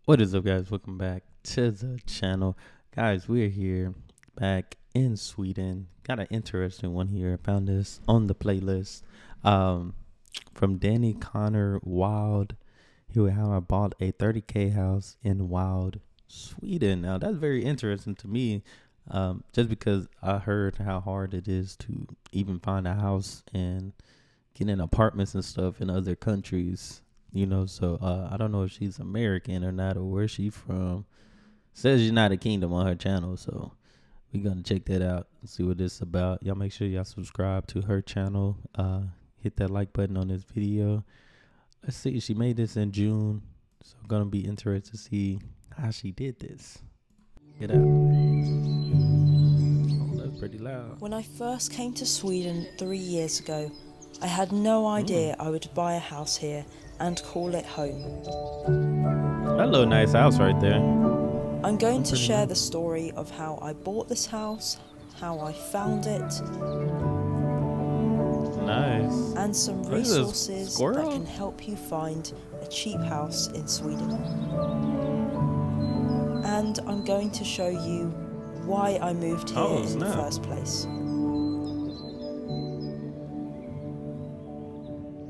What is up, guys? Welcome back to the channel. Guys, we're here back in Sweden. Got an interesting one here. I found this on the playlist from Danny Connor Wild. Here I bought a 30K house in Wild, Sweden. Now, that's very interesting to me, just because I heard how hard it is to even find a house and get in apartments and stuff in other countries. So I don't know if she's American or not, or where she from. Says United Kingdom on her channel, so we're gonna check that out and see what this is about. Y'all make sure y'all subscribe to her channel. Hit that like button on this video. Let's see, she made this in June, so gonna be interested to see how she did this. Get out. Oh, that's pretty loud. When I first came to Sweden 3 years ago, I had no idea I would buy a house here and call it home. That little nice house right there. I'm going to share the story of how I bought this house, how I found it, Nice. and some Look at this resources that squirrel. can help you find a cheap house in Sweden. And I'm going to show you why I moved here in the snap. first place.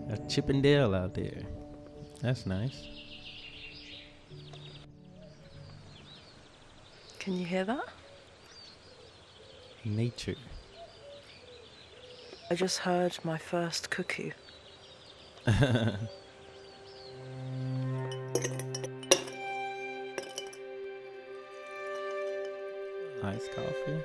A Chippendale out there. That's nice. Can you hear that? Nature. I just heard my first cuckoo. Iced coffee.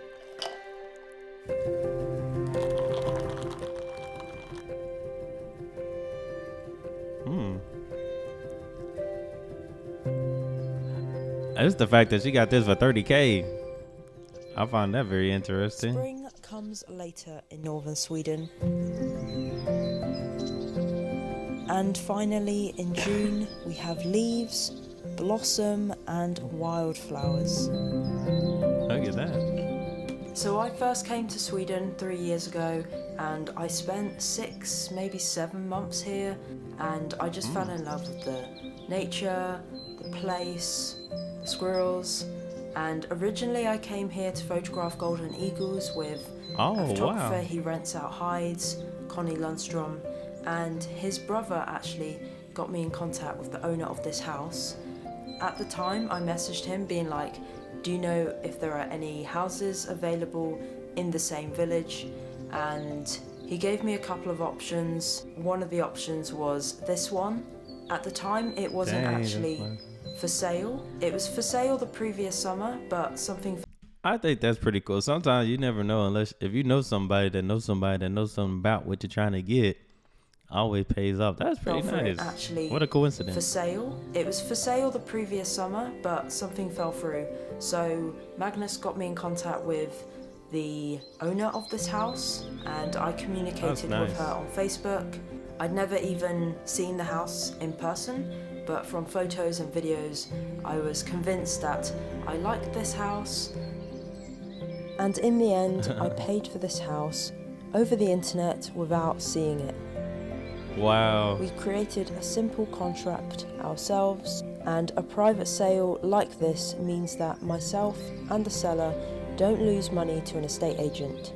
It's the fact that she got this for 30K. I find that very interesting. Spring comes later in northern Sweden. And finally, in June, we have leaves, blossom, and wildflowers. Look at that. So I first came to Sweden 3 years ago, and I spent 6, maybe 7 months here, and I just fell in love with the nature, the place, the squirrels. And originally I came here to photograph golden eagles with a photographer. Wow. He rents out hides, Connie Lundstrom, and his brother actually got me in contact with the owner of this house. At the time I messaged him being like, do you know if there are any houses available in the same village? And he gave me a couple of options. One of the options was this one. At the time it wasn't actually for sale. It was for sale the previous summer, but something. I think that's pretty cool. Sometimes you never know unless if you know somebody that knows somebody that knows something about what you're trying to get. Always pays off. That's pretty nice. Actually, what a coincidence. For sale. It was for sale the previous summer, but something fell through. So Magnus got me in contact with the owner of this house, and I communicated with her on Facebook. I'd never even seen the house in person, but from photos and videos, I was convinced that I liked this house. And in the end, I paid for this house over the internet without seeing it. Wow. We created a simple contract ourselves, and a private sale like this means that myself and the seller don't lose money to an estate agent,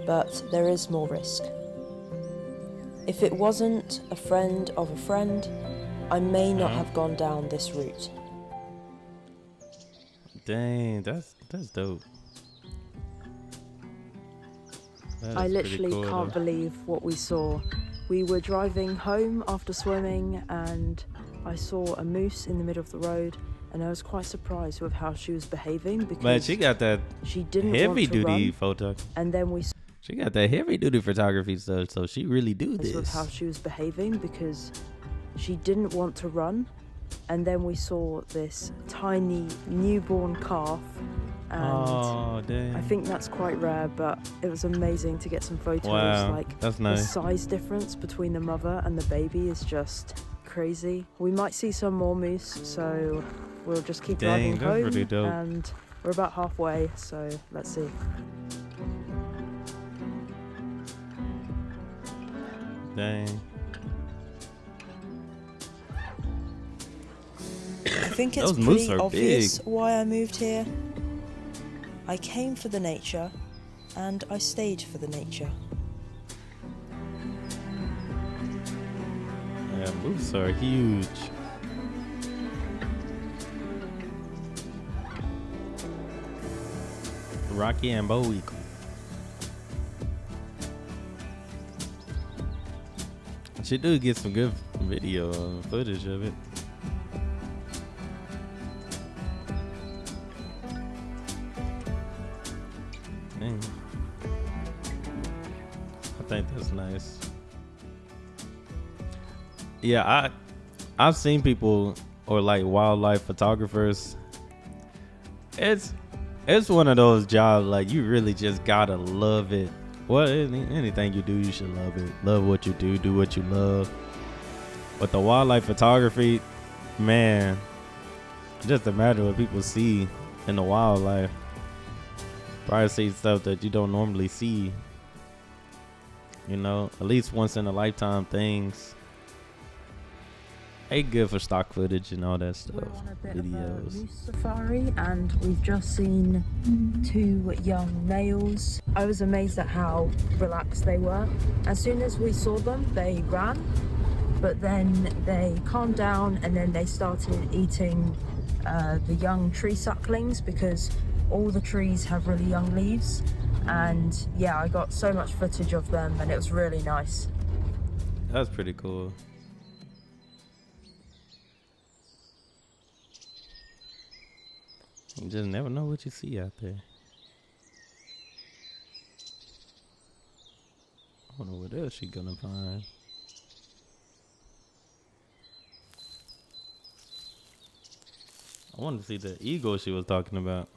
but there is more risk. If it wasn't a friend of a friend, I may not have gone down this route. Dang, that's dope. I literally can't believe what we saw. We were driving home after swimming, and I saw a moose in the middle of the road, and I was quite surprised with how she was behaving because But she got that she didn't heavy want to duty run, photo. and then we She got that heavy duty photography stuff, so she really do with this. how she was behaving because she didn't want to run, and then we saw this tiny newborn calf, and dang. I think that's quite rare, but it was amazing to get some photos. Wow, Like that's the nice. size difference between the mother and the baby is just crazy. We might see some more moose, so we'll just keep driving that's home, pretty dope. and we're about halfway, so let's see. Dang. think it's Those moose pretty are obvious big. why I moved here. I came for the nature, and I stayed for the nature. Yeah, moose are huge. Rocky and Bow Eagle. She do get some good video footage of it. Dang. I think that's nice. Yeah, I've seen people or like wildlife photographers. It's one of those jobs like you really just gotta love it. Well, anything you do, you should love it. Love what you do what you love. But the wildlife photography, man, just imagine what people see in the wildlife. Probably see stuff that you don't normally see. You know, at least once in a lifetime things. Hey, good for stock footage and all that stuff. We're on a bit Videos. of a moose safari, and we've just seen 2 young males. I was amazed at how relaxed they were. As soon as we saw them, they ran, but then they calmed down and then they started eating the young tree sucklings, because all the trees have really young leaves. And yeah, I got so much footage of them and it was really nice. That's pretty cool. You just never know what you see out there. I don't know what else she gonna find. I wanted to see the eagle she was talking about.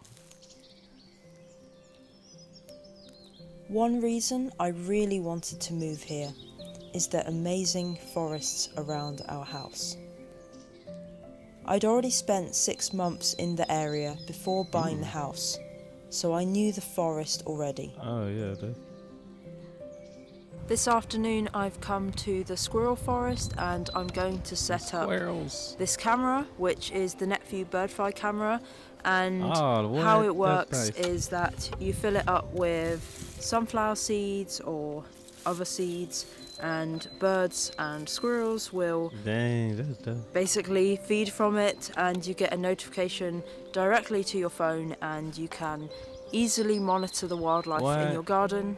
One reason I really wanted to move here is the amazing forests around our house. I'd already spent 6 months in the area before buying the house, so I knew the forest already. Oh yeah, This afternoon I've come to the Squirrel Forest and I'm going to set up this camera, which is the NetView birdfly camera, and how it works is that you fill it up with sunflower seeds or other seeds, and birds and squirrels will basically feed from it, and you get a notification directly to your phone and you can easily monitor the wildlife in your garden.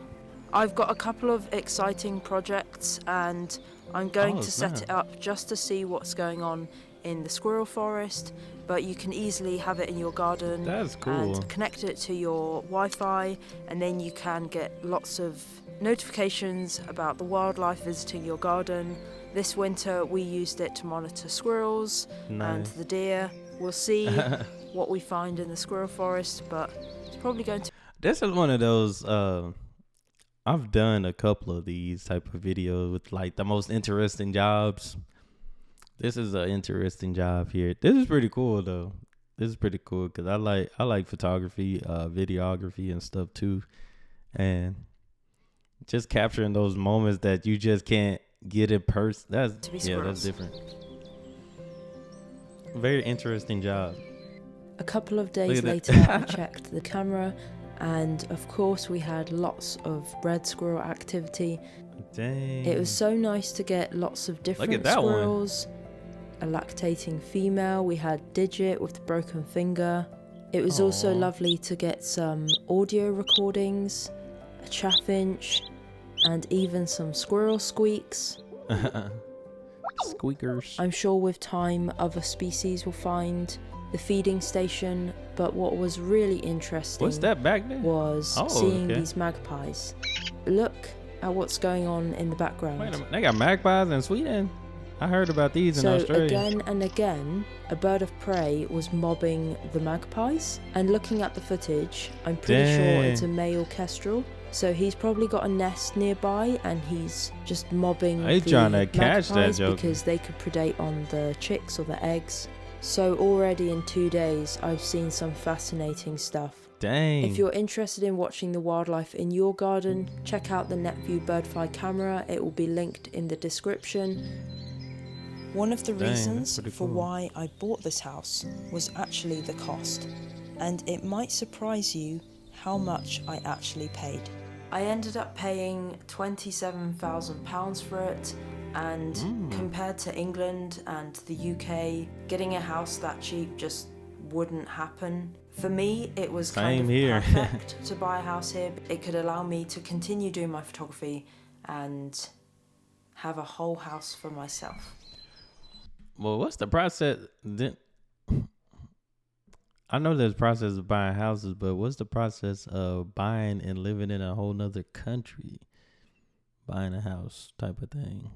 I've got a couple of exciting projects and I'm going to set it up just to see what's going on in the Squirrel Forest, but you can easily have it in your garden and connect it to your Wi-Fi, and then you can get lots of notifications about the wildlife visiting your garden. This winter we used it to monitor squirrels and the deer. We'll see what we find in the Squirrel Forest, but it's probably going to... This is one of those... I've done a couple of these type of videos with like the most interesting jobs. This is an interesting job here. This is pretty cool though. This is pretty cool because I like photography, videography and stuff too, and just capturing those moments that you just can't get in person. That's different. Very interesting job. A couple of days later, I checked the camera, and of course we had lots of red squirrel activity. Dang. It was so nice to get lots of different squirrels. A lactating female, we had Digit with the broken finger. It was also lovely to get some audio recordings, a chaffinch, and even some squirrel squeaks. Squeakers. I'm sure with time other species will find the feeding station, but what was really interesting was seeing these magpies. Look at what's going on in the background. Wait a minute, they got magpies in Sweden? I heard about these in Australia. So again and again, a bird of prey was mobbing the magpies, and looking at the footage, I'm pretty sure it's a male kestrel. So he's probably got a nest nearby and he's just mobbing the magpies because they could predate on the chicks or the eggs. So already in 2 days, I've seen some fascinating stuff. Dang. If you're interested in watching the wildlife in your garden, check out the NetView birdfly camera. It will be linked in the description. One of the reasons for why I bought this house was actually the cost, and it might surprise you how much I actually paid. I ended up paying £27,000 for it, and compared to England and the UK, getting a house that cheap just wouldn't happen. For me, it was kind of perfect to buy a house here. It could allow me to continue doing my photography and have a whole house for myself. Well, what's the process? I know there's a process of buying houses, but what's the process of buying and living in a whole nother country? Buying a house type of thing.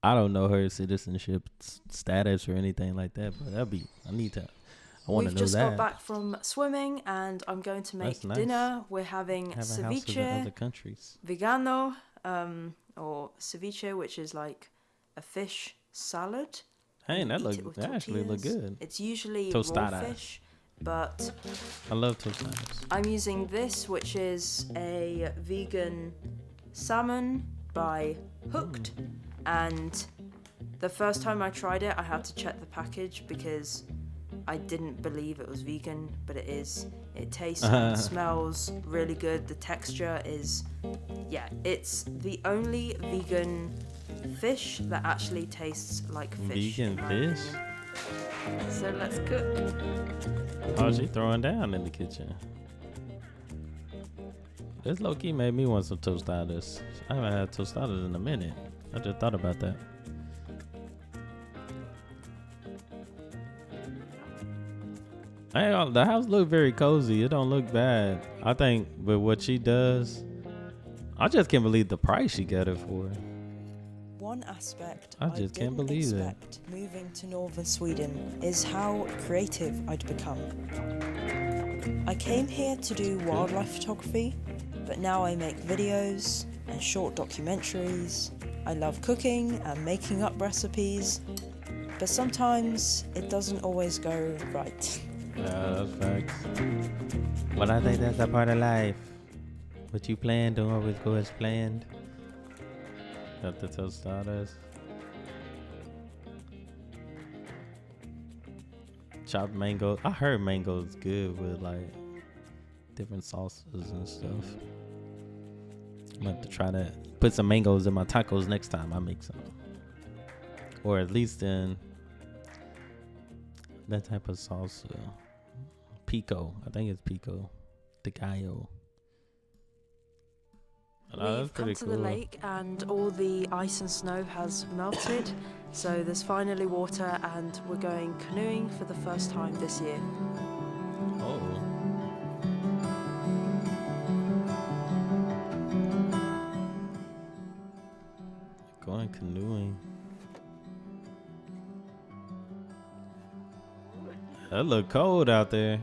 I don't know her citizenship status or anything like that, but I want to know that. We've just got back from swimming and I'm going to make dinner. We're having ceviche, vegano, or ceviche, which is like a fish salad. Hey, that actually look good. It's usually raw fish, but I love tostadas. I'm using this, which is a vegan salmon by Hooked. And the first time I tried it, I had to check the package because I didn't believe it was vegan, but it is. It tastes and smells really good. The texture is, it's the only vegan fish that actually tastes like fish. Vegan fish? So let's cook. Oh, she throwing down in the kitchen. This low-key made me want some tostadas. I haven't had tostadas in a minute. I just thought about that. The house look very cozy. It don't look bad. I think with what she does, I just can't believe the price she got it for. One aspect I just can't believe it. Moving to northern Sweden is how creative I'd become. I came here to do wildlife photography, but now I make videos and short documentaries. I love cooking and making up recipes, but sometimes it doesn't always go right. Yeah, that's facts. But I think that's a part of life. What you plan don't always go as planned. Got the tostadas. Chopped mango. I heard mango is good with like different sauces and stuff. I'm gonna have to try to put some mangoes in my tacos next time I make some. Or at least in that type of salsa. Pico. I think it's pico. De gallo. We've come to the lake and all the ice and snow has melted, so there's finally water and we're going canoeing for the first time this year. Oh. Going canoeing. That look cold out there.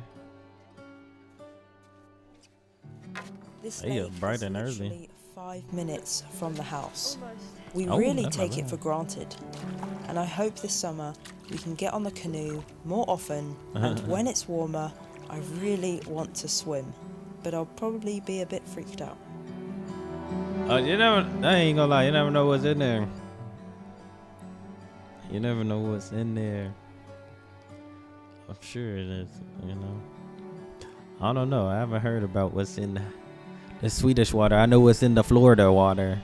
This lake bright and is early. literally 5 minutes from the house. We really take it for granted. And I hope this summer we can get on the canoe more often, and when it's warmer, I really want to swim. But I'll probably be a bit freaked out. I ain't gonna lie, you never know what's in there. You never know what's in there. I'm sure it is, I don't know. I haven't heard about what's in the Swedish water. I know what's in the Florida water.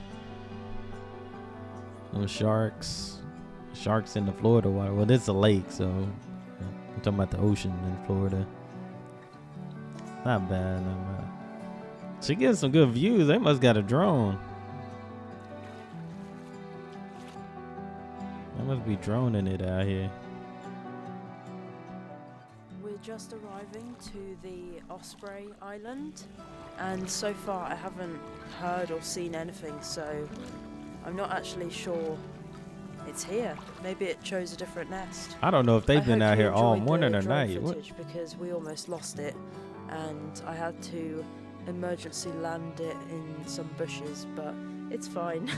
Those sharks. Sharks in the Florida water. Well, it's a lake, so I'm talking about the ocean in Florida. Not bad. She gets some good views. They must got a drone. They must be droning it out here. We're just arriving to the Osprey Island, and so far I haven't heard or seen anything, so I'm not actually sure it's here. Maybe it chose a different nest. I don't know if they've been out here all morning or night. Because we almost lost it, and I had to emergency land it in some bushes, but it's fine.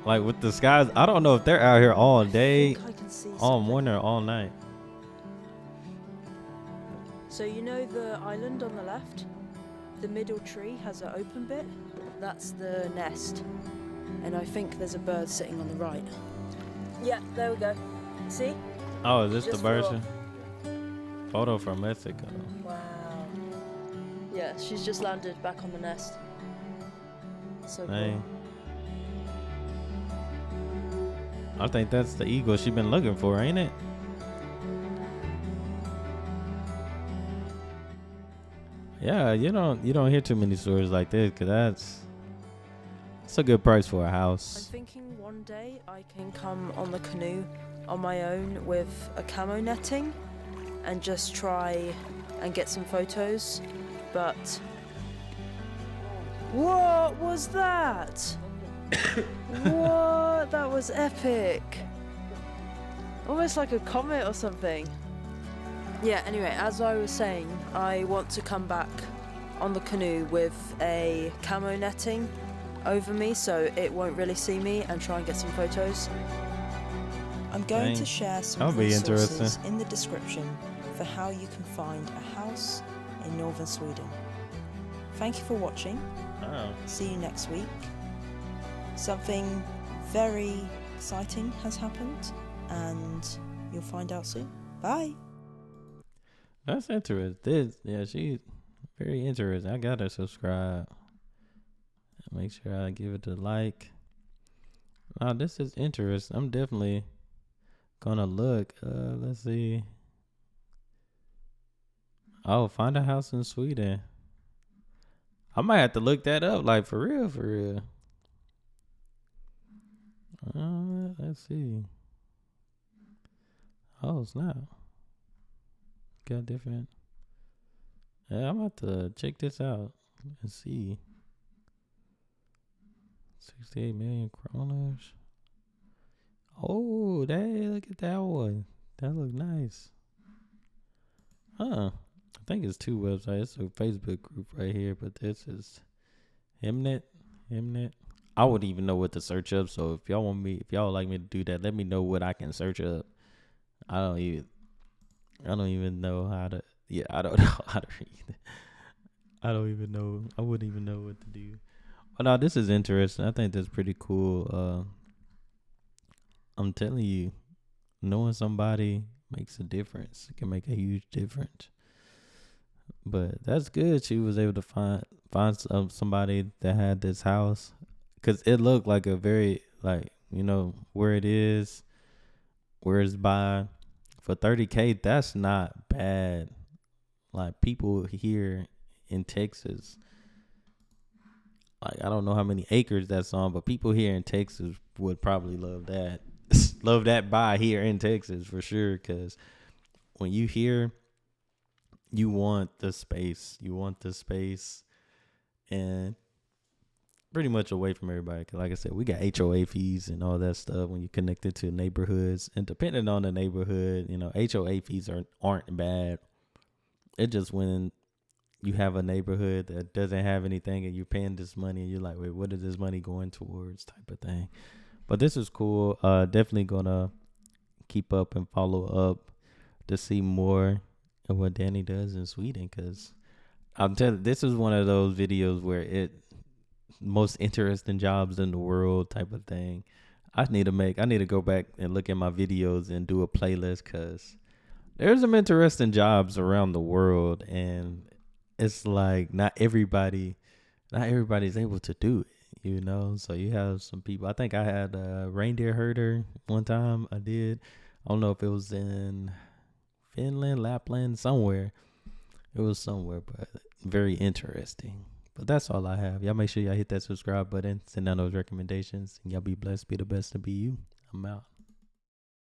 Like with the skies, I don't know if they're out here all day, all morning, or all night. So you know the island on the left? The middle tree has an open bit. That's the nest. and I think there's a bird sitting on the right. Yeah, there we go. See? Oh, is this the version? Photo from Mexico. Wow. Yeah, she's just landed back on the nest. So cool. I think that's the eagle she's been looking for, ain't it? Yeah, you don't hear too many stories like this, cause that's a good price for a house. I'm thinking one day I can come on the canoe on my own with a camo netting and just try and get some photos, but what was that? What? That was epic. Almost like a comet or something. Yeah, anyway, as I was saying, I want to come back on the canoe with a camo netting over me so it won't really see me and try and get some photos. I'm going to share some resources in the description for how you can find a house in northern Sweden. Thank you for watching. See you next week. Something very exciting has happened and you'll find out soon. Bye. That's interesting. Yeah, she's very interesting. I gotta subscribe. Make sure I give it a like. Oh, this is interesting. I'm definitely gonna look. Let's see. Oh, find a house in Sweden. I might have to look that up, like for real. Let's see. Oh, snap. Got different. Yeah, I'm about to check this out and see. 68 million kroners. Oh, look at that one. That look nice. I think it's two websites. It's a Facebook group right here, but this is Hemnet. I wouldn't even know what to search up. So if y'all would like me to do that, let me know what I can search up. I don't even know how to. Yeah, I don't know how to read. I don't even know. I wouldn't even know what to do. But no, this is interesting. I think that's pretty cool. I'm telling you, knowing somebody makes a difference. It can make a huge difference. But that's good. She was able to find somebody that had this house, because it looked like a very, like, where it is, where it's by, for $30K. That's not bad. Like, people here in Texas, like, I don't know how many acres that's on, but people here in Texas would probably love that. Love that buy here in Texas for sure, because when you hear, you want the space. And pretty much away from everybody. Cause like I said, we got HOA fees and all that stuff when you connect it to neighborhoods. And depending on the neighborhood, HOA fees aren't bad. It's just when you have a neighborhood that doesn't have anything and you're paying this money and you're like, wait, what is this money going towards, type of thing. But this is cool. Definitely gonna keep up and follow up to see more of what Danny does in Sweden, because I'm telling you, this is one of those videos where most interesting jobs in the world type of thing. I need to go back and look at my videos and do a playlist, because there's some interesting jobs around the world, and it's like not everybody's able to do it, so you have some people. I think I had a reindeer herder one time. I don't know if it was in Finland, Lapland, somewhere. It was somewhere, but very interesting. But that's all I have. Y'all make sure y'all hit that subscribe button, send down those recommendations, and y'all be blessed, be the best, to be you. I'm out.